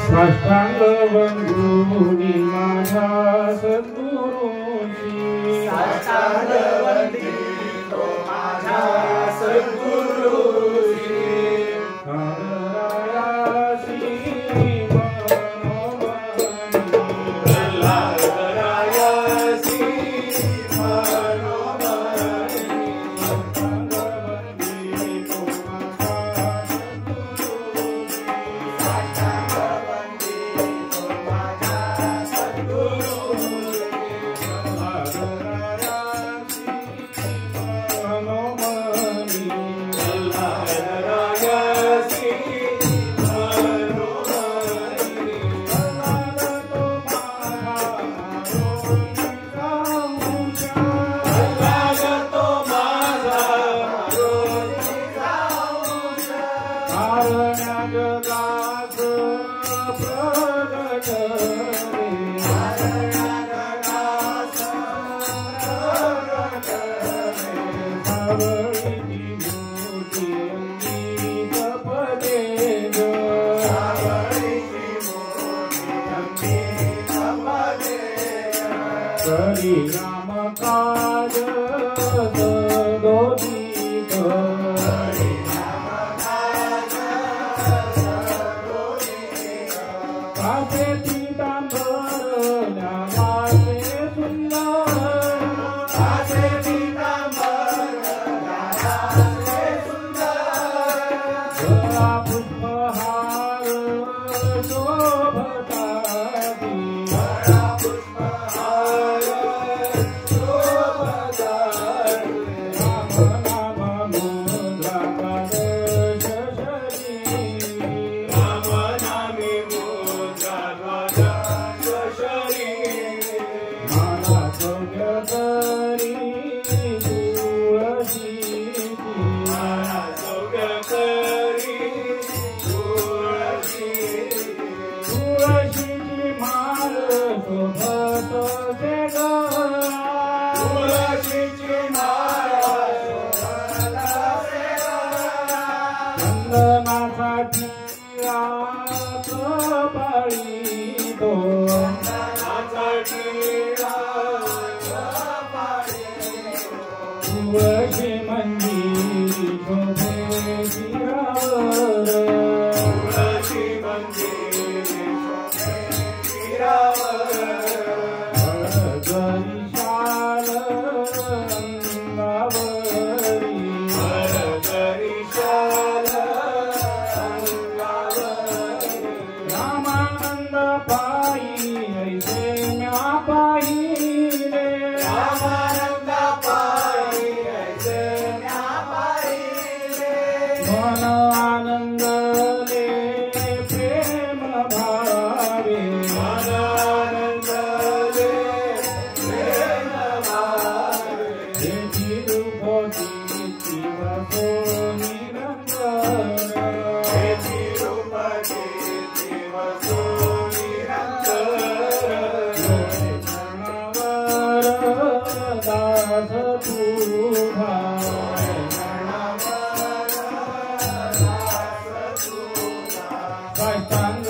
साष्टांग वंदुनी माझ्या सद्गुरूंची साष्टांग वंदितो माझ्या सद्गुरूंची नारायासी नारायासी मनोमनी हरि राम काज दोदित हरि नाम काज दोदित कासे पीतांबर न्यासे सुंदर कासे पीतांबर न्यासे सुंदर गळा पुष्पहार शोभताती गळा पुष्पहार शोभताती राम नाम मुद्रा द्वादश शरी राम नामी मुद्रा द्वादश शरी माला सौम्य करी तुळशी माला सौम्य करी तुळशी तुळशीची माळ शोभत से गळा तुळशीची माळ शोभत से गळा चंदनासाठी रात पाळीतो चंदनासाठी रात पाळीतो तुळशी मंदिरी शोभे शिरावर तुळशी मंदिरी शोभे शिरावर हळदरी शाल अंगावरी हळदरी शाल अंगावरी रामानंद पायी ऐसे म्या पाहिले रामानंद पायी ऐसे म्या पाहिले मन आनंदले प्रेम भावे मन आनंदले प्रेम भावे तेची रूपती शिवसो निरंतर तेची रूपती दिवसो निरंतर चरणावर दास तुझा शरणावर दास तुझा साष्टांग